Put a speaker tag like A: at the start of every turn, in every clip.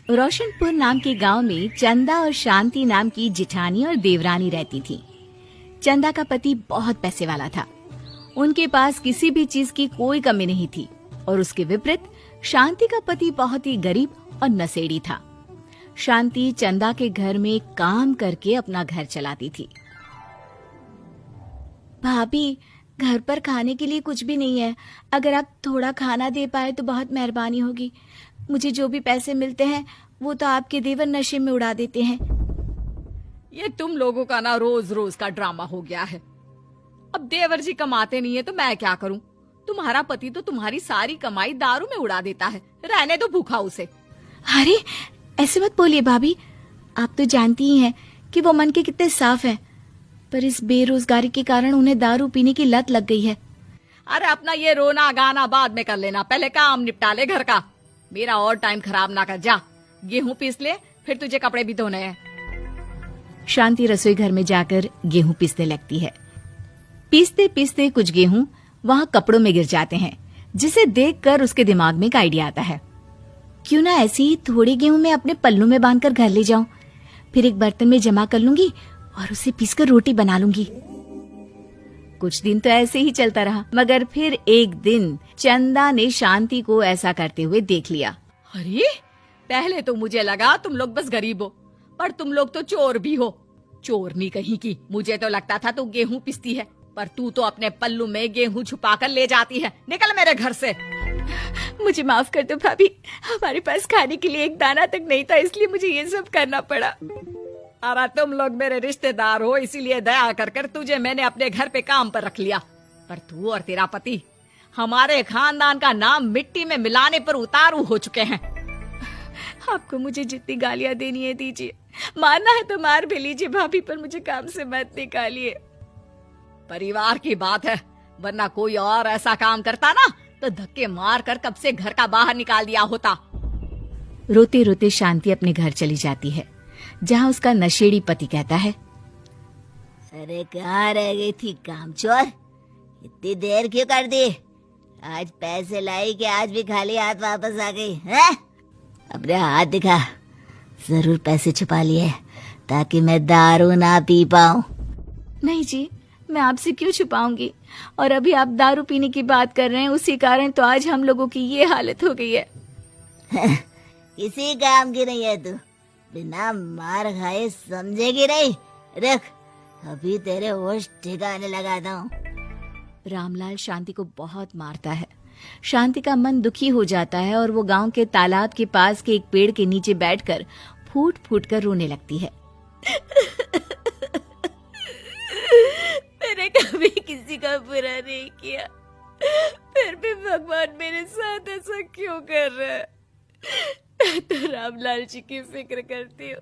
A: रोशनपुर नाम के गांव में चंदा और शांति नाम की जिठानी और देवरानी रहती थी। चंदा का पति बहुत पैसे वाला था। उनके पास किसी भी चीज की कोई कमी नहीं थी और उसके विपरीत शांति का पति बहुत ही गरीब और नशेड़ी था। शांति चंदा के घर में काम करके अपना घर चलाती थी। भाभी, घर पर खाने के लिए कुछ भी नहीं है। अगर आप थोड़ा खाना दे पाए तो बहुत मेहरबानी होगी। मुझे जो भी पैसे मिलते हैं वो तो आपके देवर नशे में उड़ा देते हैं।
B: ये तुम लोगों का ना रोज रोज का ड्रामा हो गया है। अब देवर जी कमाते नहीं है तो मैं क्या करूं? तुम्हारा पति तो तुम्हारी सारी कमाई दारू में उड़ा देता है। रहने दो भूखा उसे।
A: अरे ऐसे मत बोलिए भाभी, आप तो जानती ही हैं कि वो मन के कितने साफ हैं, पर इस बेरोजगारी के कारण उन्हें दारू पीने की लत लग गई है।
B: अरे अपना ये रोना गाना बाद में कर लेना, पहले काम निपटा ले घर का। मेरा और टाइम खराब ना कर। जा गेहूं पीस ले, फिर तुझे कपड़े भी धोने हैं।
A: शांति रसोई घर में जाकर गेहूं पीसने लगती है। पीसते पीसते कुछ गेहूं वहां कपड़ों में गिर जाते हैं, जिसे देखकर उसके दिमाग में एक आइडिया आता है। क्यों ना ऐसे ही थोड़े गेहूं मैं अपने पल्लू में बांधकर घर ले जाऊं, फिर एक बर्तन में जमा कर लूंगी और उसे पीसकर रोटी बना लूंगी। कुछ दिन तो ऐसे ही चलता रहा, मगर फिर एक दिन चंदा ने शांति को ऐसा करते हुए देख लिया।
B: अरे पहले तो मुझे लगा तुम लोग बस गरीब हो, पर तुम लोग तो चोर भी हो। चोरनी कहीं की। मुझे तो लगता था तू गेहूं पिसती है, पर तू तो अपने पल्लू में गेहूं छुपा कर ले जाती है। निकल मेरे घर से।
A: मुझे माफ कर दो भाभी, हमारे पास खाने के लिए एक दाना तक नहीं था, इसलिए मुझे ये सब करना पड़ा।
B: अरे तुम लोग मेरे रिश्तेदार हो, इसीलिए दया कर तुझे मैंने अपने घर पे काम पर रख लिया, पर तू और तेरा पति हमारे खानदान का नाम मिट्टी में मिलाने पर उतारू हो चुके हैं।
A: आपको मुझे जितनी गालियां देनी है दीजिए, मारना है तो मार भी लीजिए भाभी, पर मुझे काम से मत निकालिए।
B: परिवार की बात है, वरना कोई और ऐसा काम करता ना तो धक्के मार कर कब से घर का बाहर निकाल दिया होता।
A: रोते रोते शांति अपने घर चली जाती है, जहाँ उसका नशेड़ी पति कहता है,
C: अरे कहाँ रह गई थी कामचोर? इतनी देर क्यों कर दी? आज पैसे लाई कि आज भी खाली हाथ वापस आ गई है? अपने हाथ दिखा। जरूर पैसे छुपा लिए ताकि मैं दारू ना पी पाऊं।
A: नहीं जी, मैं आपसे क्यों छुपाऊंगी, और अभी आप दारू पीने की बात कर रहे हैं, उसी कारण तो आज हम लोगों की ये हालत हो गई है।
C: किसी काम की नहीं है तू, बिना मार खाए समझेगी नहीं। रख, अभी तेरे होश ठिकाने लगाता हूँ।
A: रामलाल शांति को बहुत मारता है। शांति का मन दुखी हो जाता है और वो गांव के तालाब के पास के एक पेड़ के नीचे बैठकर फूट फूट कर रोने लगती है।
C: मैंने कभी किसी का बुरा नहीं किया, फिर भी भगवान मेरे साथ ऐसा क्यों कर रहा है? मैं तो रामलाल जी की फिक्र करती हूँ,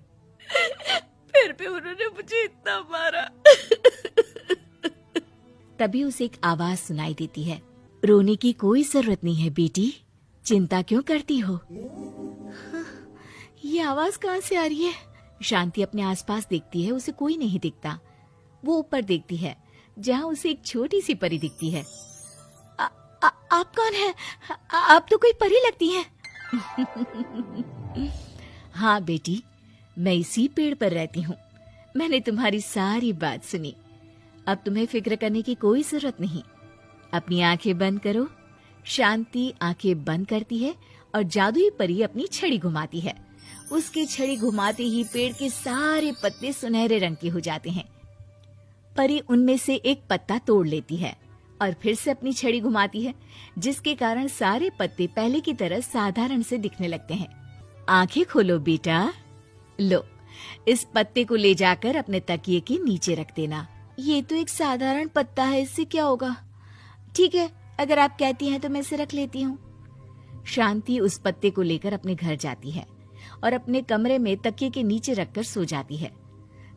C: फिर भी उन्होंने मुझे इतना मारा।
A: तभी उसे एक आवाज सुनाई देती है, रोने की कोई जरूरत नहीं है बेटी, चिंता क्यों करती हो? ये आवाज कहाँ से आ रही है? शांति अपने आसपास देखती है, उसे कोई नहीं दिखता। वो ऊपर देखती है, जहाँ उसे एक छोटी सी परी दिखती है। आप कौन है? आप तो कोई परी लगती हैं। हाँ बेटी, मैं इसी पेड़ पर रहती हूँ। मैंने तुम्हारी सारी बात सुनी। अब तुम्हें फिक्र करने की कोई जरूरत नहीं। अपनी आंखें बंद करो। शांति आंखें बंद करती है और जादुई परी अपनी छड़ी घुमाती है। उसकी छड़ी घुमाते ही पेड़ के सारे पत्ते सुनहरे रंग के हो जाते हैं। परी उनमें से एक पत्ता तोड़ लेती है और फिर से अपनी छड़ी घुमाती है, जिसके कारण सारे पत्ते पहले की तरह साधारण से दिखने लगते हैं। आंखें खोलो बेटा। लो, इस पत्ते को ले जाकर अपने तकिए के नीचे रख देना। ये तो एक साधारण पत्ता है, इससे क्या होगा? ठीक है, अगर आप कहती हैं तो मैं इसे रख लेती हूँ। शांति उस पत्ते को लेकर अपने घर जाती है और अपने कमरे में तकिए के नीचे रखकर सो जाती है।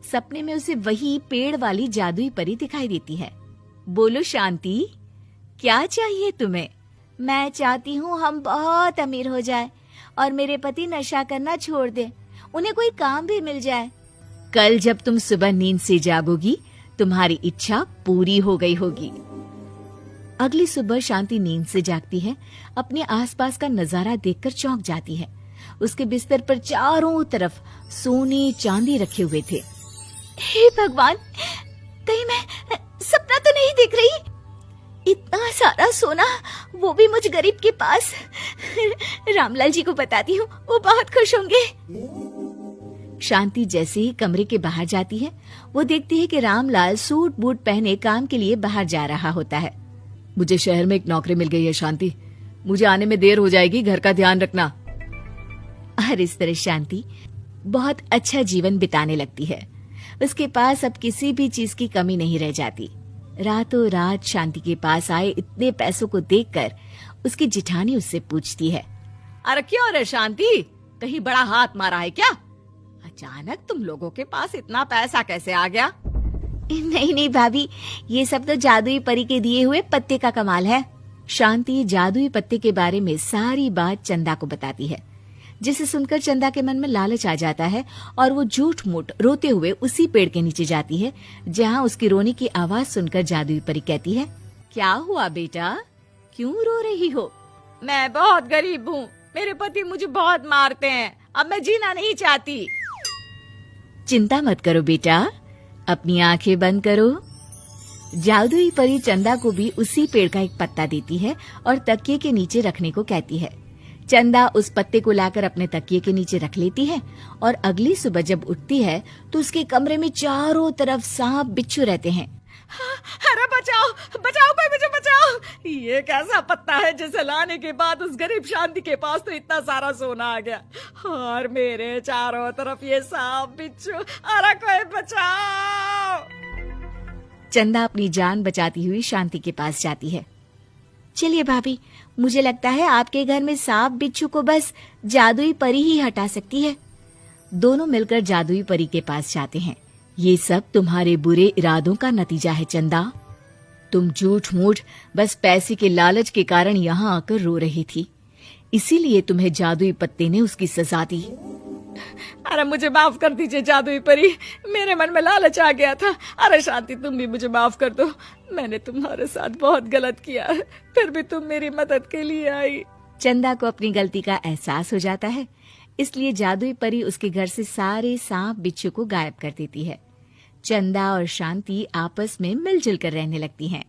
A: सपने में उसे वही पेड़ वाली जादुई परी दिखाई देती है। बोलो शांति, क्या चाहिए तुम्हें? मैं चाहती हूँ हम बहुत अमीर हो जाए और मेरे पति नशा करना छोड़ दे, उन्हें कोई काम भी मिल जाए। कल जब तुम सुबह नींद से जागोगी, तुम्हारी इच्छा पूरी हो गई होगी। अगली सुबह शांति नींद से जागती है। अपने आसपास का नजारा देखकर चौंक जाती है। उसके बिस्तर पर चारों तरफ सोने चांदी रखे हुए थे। हे भगवान, कहीं मैं सपना तो नहीं देख रही? इतना सारा सोना, वो भी मुझ गरीब के पास। रामलाल जी को बताती हूँ, वो बहुत खुश होंगे। शांति जैसे ही कमरे के बाहर जाती है, वो देखती है कि रामलाल सूट बूट पहने काम के लिए बाहर जा रहा होता है।
B: मुझे शहर में एक नौकरी मिल गई है शांति, मुझे आने में देर हो जाएगी, घर का ध्यान रखना।
A: और इस तरह शांति बहुत अच्छा जीवन बिताने लगती है। उसके पास अब किसी भी चीज की कमी नहीं रह जाती। रातों रात शांति के पास आए इतने पैसों को देखकर उसकी जिठानी उससे पूछती है,
B: अरे क्यों रे शांति, कहीं बड़ा हाथ मारा है क्या? अचानक तुम लोगों के पास इतना पैसा कैसे आ गया?
A: नहीं नहीं भाभी, ये सब तो जादुई परी के दिए हुए पत्ते का कमाल है। शांति जादुई पत्ते के बारे में सारी बात चंदा को बताती है, जिसे सुनकर चंदा के मन में लालच आ जाता है और वो झूठ मूठ रोते हुए उसी पेड़ के नीचे जाती है जहाँ उसकी रोने की आवाज सुनकर जादुई परी कहती है,
B: क्या हुआ बेटा, क्यों रो रही हो? मैं बहुत गरीब हूँ, मेरे पति मुझे बहुत मारते हैं, अब मैं जीना नहीं चाहती।
A: चिंता मत करो बेटा, अपनी आंखें बंद करो। जादुई परी चंदा को भी उसी पेड़ का एक पत्ता देती है और तकिए के नीचे रखने को कहती है। चंदा उस पत्ते को लाकर अपने तकिए के नीचे रख लेती है और अगली सुबह जब उठती है तो उसके कमरे में चारों तरफ सांप बिच्छू रहते हैं।
B: अरे बचाओ बचाओ, कोई मुझे बचाओ, ये कैसा पत्ता है जिसे लाने के बाद उस गरीब शांति के पास तो इतना सारा सोना आ गया, और मेरे चारों तरफ ये सांप बिच्छू, अरे कोई बचाओ।
A: चंदा अपनी जान बचाती हुई शांति के पास जाती है। चलिए भाभी, मुझे लगता है आपके घर में सांप बिच्छू को बस जादुई परी ही हटा सकती है। दोनों मिलकर जादुई परी के पास जाते हैं। ये सब तुम्हारे बुरे इरादों का नतीजा है चंदा। तुम झूठ मूठ बस पैसे के लालच के कारण यहाँ आकर रो रही थी, इसीलिए तुम्हें जादुई पत्ते ने उसकी सजा दी।
B: अरे मुझे माफ कर दीजिए जादुई परी, मेरे मन में लालच आ गया था। अरे शांति, तुम भी मुझे माफ कर दो, मैंने तुम्हारे साथ बहुत गलत किया है, फिर भी तुम मेरी मदद के लिए आई।
A: चंदा को अपनी गलती का एहसास हो जाता है, इसलिए जादुई परी उसके घर से सारे सांप बिच्छू को गायब कर देती है। चंदा और शांति आपस में मिलजुल कर रहने लगती हैं।